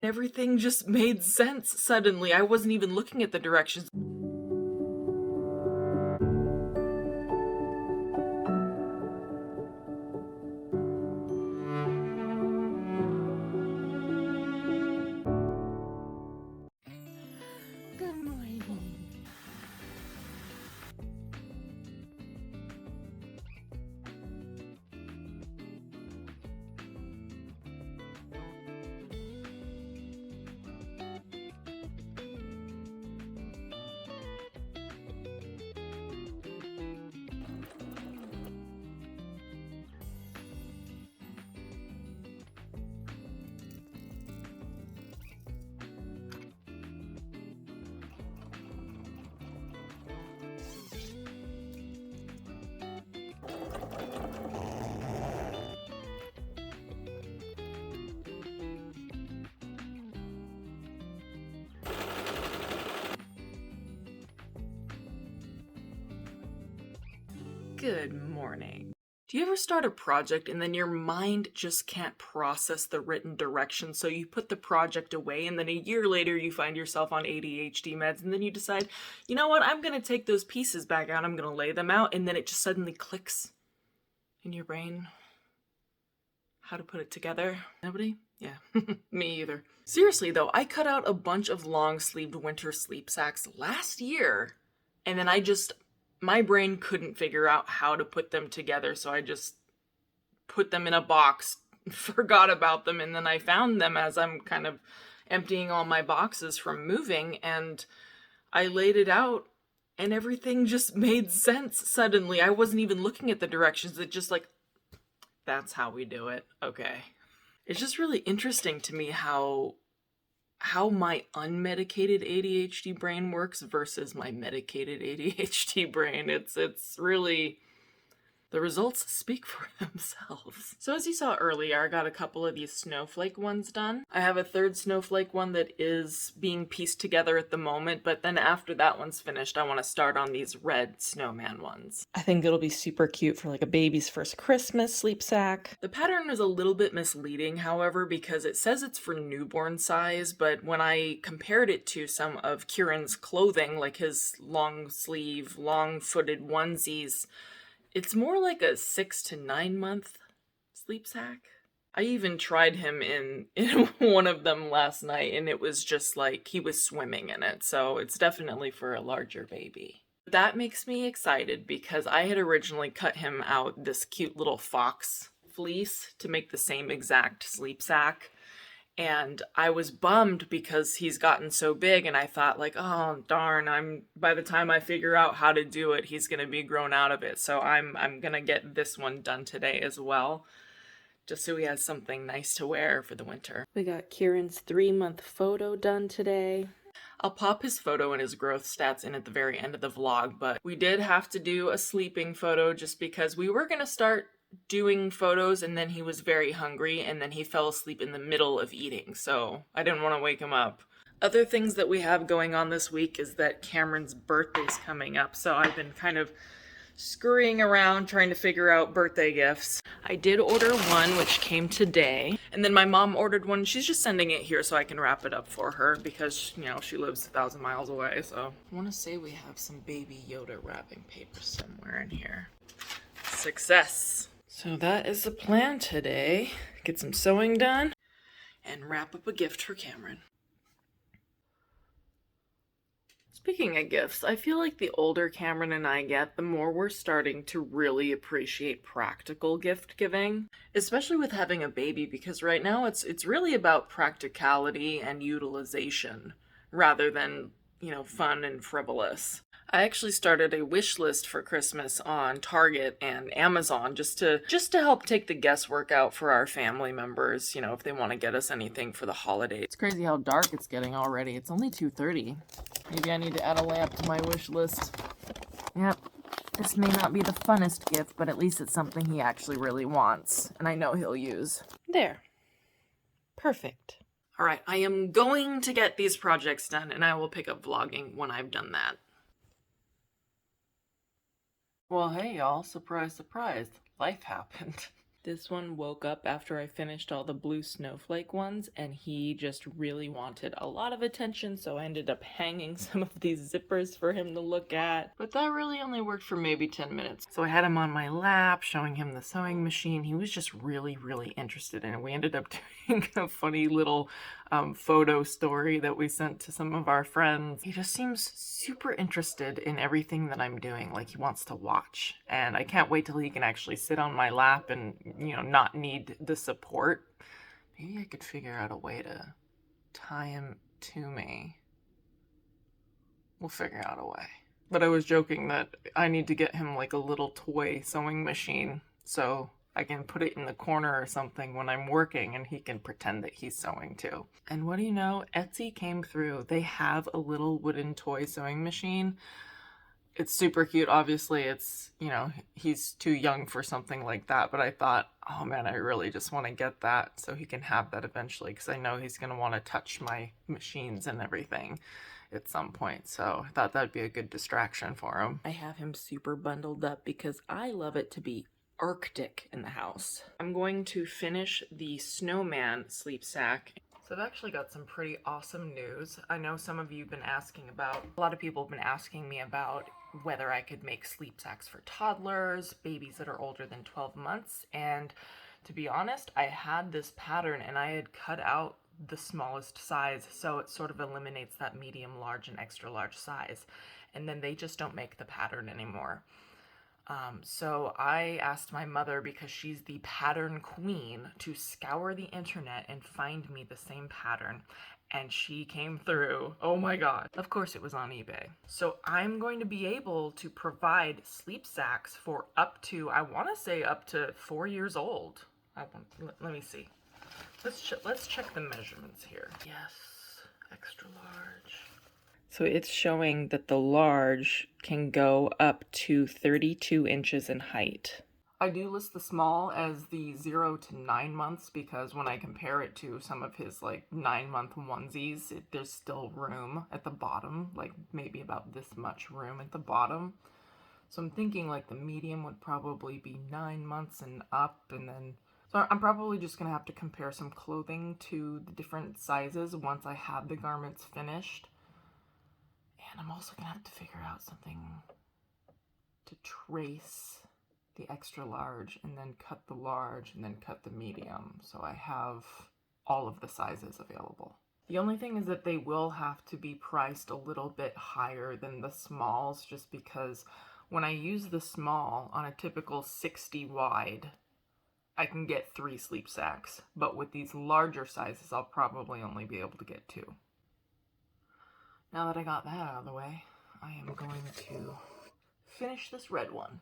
Everything just made sense suddenly. I wasn't even looking at the directions. Good morning. Good morning. Do you ever start a project and then your mind just can't process the written directions, so you put the project away and then a year later you find yourself on ADHD meds and then you decide, you know what, I'm going to take those pieces back out, I'm going to lay them out, and then it just suddenly clicks in your brain how to put it together? Nobody? Yeah, me either. Seriously though, I cut out a bunch of long-sleeved winter sleep sacks last year, and then my brain couldn't figure out how to put them together, so I just put them in a box, forgot about them, and then I found them as I'm kind of emptying all my boxes from moving, and I laid it out, and everything just made sense suddenly. I wasn't even looking at the directions. It just like, that's how we do it. Okay. It's just really interesting to me how my unmedicated ADHD brain works versus my medicated ADHD brain. It's really, the results speak for themselves. So as you saw earlier, I got a couple of these snowflake ones done. I have a third snowflake one that is being pieced together at the moment, but then after that one's finished, I want to start on these red snowman ones. I think it'll be super cute for like a baby's first Christmas sleep sack. The pattern is a little bit misleading, however, because it says it's for newborn size, but when I compared it to some of Kieran's clothing, like his long sleeve, long footed onesies, it's more like a 6 to 9 month sleep sack. I even tried him in one of them last night, and it was just like he was swimming in it, so it's definitely for a larger baby. That makes me excited because I had originally cut him out this cute little fox fleece to make the same exact sleep sack. And I was bummed because he's gotten so big, and I thought like, oh darn, by the time I figure out how to do it, he's gonna be grown out of it. So I'm gonna get this one done today as well, just so he has something nice to wear for the winter. We got Kieran's 3-month photo done today. I'll pop his photo and his growth stats in at the very end of the vlog, but we did have to do a sleeping photo just because we were gonna start doing photos and then he was very hungry and then he fell asleep in the middle of eating, so I didn't want to wake him up. Other things that we have going on this week is that Cameron's birthday's coming up, so I've been kind of scurrying around trying to figure out birthday gifts. I did order one, which came today, and then my mom ordered one. She's just sending it here so I can wrap it up for her because, you know, she lives 1,000 miles away, so. I want to say we have some baby Yoda wrapping paper somewhere in here. Success! So that is the plan today. Get some sewing done and wrap up a gift for Kameron. Speaking of gifts, I feel like the older Kameron and I get, the more we're starting to really appreciate practical gift giving, especially with having a baby, because right now it's really about practicality and utilization rather than, you know, fun and frivolous. I actually started a wish list for Christmas on Target and Amazon just to help take the guesswork out for our family members, you know, if they want to get us anything for the holidays. It's crazy how dark it's getting already. It's only 2:30. Maybe I need to add a lamp to my wish list. Yep. This may not be the funnest gift, but at least it's something he actually really wants, and I know he'll use. There. Perfect. All right, I am going to get these projects done, and I will pick up vlogging when I've done that. Well, hey y'all, surprise, surprise, life happened. This one woke up after I finished all the blue snowflake ones, and he just really wanted a lot of attention, so I ended up hanging some of these zippers for him to look at. But that really only worked for maybe 10 minutes. So I had him on my lap, showing him the sewing machine. He was just really, really interested in it. We ended up doing a funny little photo story that we sent to some of our friends. He just seems super interested in everything that I'm doing, like he wants to watch. And I can't wait till he can actually sit on my lap and, not need the support. Maybe I could figure out a way to tie him to me. We'll figure out a way. But I was joking that I need to get him like a little toy sewing machine so I can put it in the corner or something when I'm working and he can pretend that he's sewing too. And what do you know? Etsy came through. They have a little wooden toy sewing machine. It's super cute. Obviously, it's, he's too young for something like that. But I thought, oh man, I really just want to get that so he can have that eventually, because I know he's going to want to touch my machines and everything at some point. So I thought that'd be a good distraction for him. I have him super bundled up because I love it to be Arctic in the house. I'm going to finish the snowman sleep sack. So I've actually got some pretty awesome news. I know some of you have been asking about, a lot of people have been asking me about whether I could make sleep sacks for toddlers, babies that are older than 12 months. And to be honest, I had this pattern and I had cut out the smallest size, so it sort of eliminates that medium, large, and extra large size. And then they just don't make the pattern anymore. So I asked my mother, because she's the pattern queen, to scour the internet and find me the same pattern. And she came through. Oh my God. Of course it was on eBay. So I'm going to be able to provide sleep sacks for up to, I want to say up to 4 years old. Let me see. Let's check the measurements here. Yes, extra large. So it's showing that the large can go up to 32 inches in height. I do list the small as the 0 to 9 months because when I compare it to some of his 9-month onesies, there's still room at the bottom, maybe about this much room at the bottom. So I'm thinking the medium would probably be 9 months and up, and then so I'm probably just gonna have to compare some clothing to the different sizes once I have the garments finished. And I'm also gonna have to figure out something to trace the extra large and then cut the large and then cut the medium, so I have all of the sizes available. The only thing is that they will have to be priced a little bit higher than the smalls, just because when I use the small on a typical 60 wide, I can get 3 sleep sacks, but with these larger sizes, I'll probably only be able to get 2. Now that I got that out of the way, I am going to finish this red one.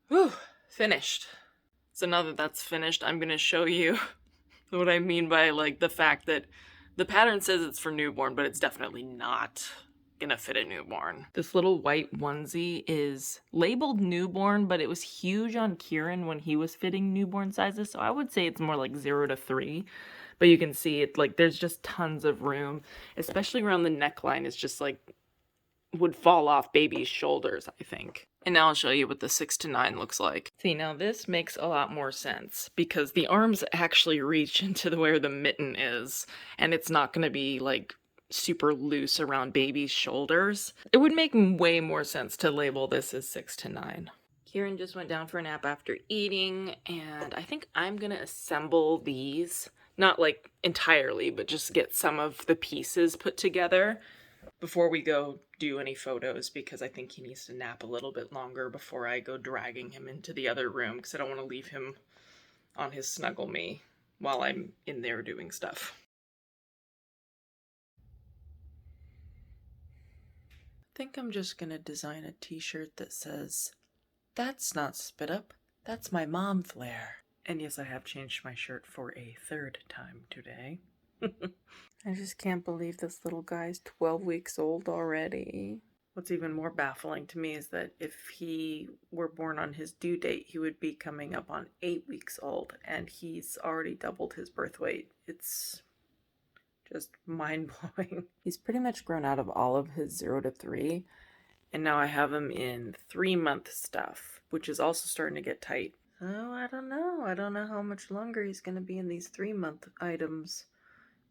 Whew, finished. So now that that's finished, I'm gonna show you what I mean by the fact that the pattern says it's for newborn, but it's definitely not gonna fit a newborn. This little white onesie is labeled newborn, but it was huge on Kieran when he was fitting newborn sizes, so I would say it's more 0 to 3. But you can see it, there's just tons of room, especially around the neckline. It's just would fall off baby's shoulders, I think. And now I'll show you what the 6 to 9 looks like. See, now this makes a lot more sense because the arms actually reach into where the mitten is, and it's not going to be like super loose around baby's shoulders. It would make way more sense to label this as 6 to 9. Kieran just went down for a nap after eating, and I think I'm gonna assemble these. Not like entirely, but just get some of the pieces put together before we go do any photos, because I think he needs to nap a little bit longer before I go dragging him into the other room, because I don't want to leave him on his Snuggle Me while I'm in there doing stuff. I think I'm just gonna design a t-shirt that says, "That's not spit up, that's my mom flair." And yes, I have changed my shirt for a 3rd time today. I just can't believe this little guy's 12 weeks old already. What's even more baffling to me is that if he were born on his due date, he would be coming up on 8 weeks old, and he's already doubled his birth weight. It's just mind-blowing. He's pretty much grown out of all of his 0 to 3, and now I have him in 3-month stuff, which is also starting to get tight. Oh, I don't know. I don't know how much longer he's going to be in these 3-month items.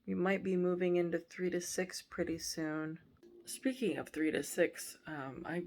We might be moving into 3 to 6 pretty soon. Speaking of 3 to 6, I've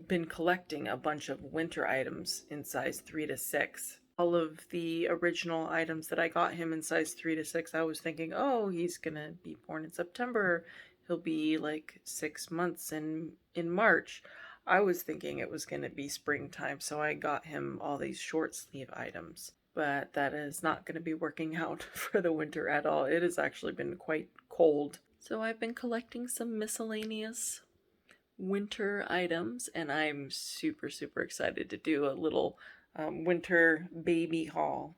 been collecting a bunch of winter items in size 3 to 6. All of the original items that I got him in size 3 to 6, I was thinking, oh, he's gonna be born in September. He'll be like 6 months in March. I was thinking it was gonna be springtime, so I got him all these short sleeve items. But that is not going to be working out for the winter at all. It has actually been quite cold. So I've been collecting some miscellaneous winter items, and I'm super, super excited to do a little winter baby haul.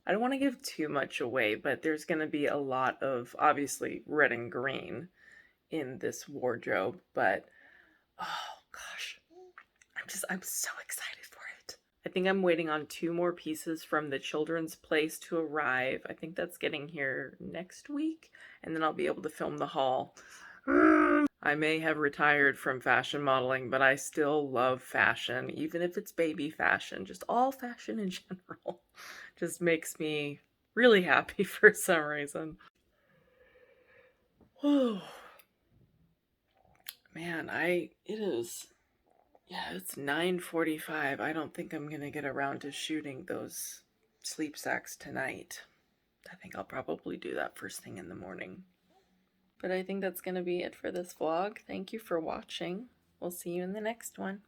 I don't want to give too much away, but there's going to be a lot of, obviously, red and green in this wardrobe, but oh gosh, I'm so excited for it. I think I'm waiting on 2 more pieces from the children's place to arrive. I think that's getting here next week, and then I'll be able to film the haul. I may have retired from fashion modeling, but I still love fashion, even if it's baby fashion. Just all fashion in general just makes me really happy for some reason. Oh man, it's 9:45. I don't think I'm gonna get around to shooting those sleep sacks tonight. I think I'll probably do that first thing in the morning. But I think that's gonna be it for this vlog. Thank you for watching. We'll see you in the next one.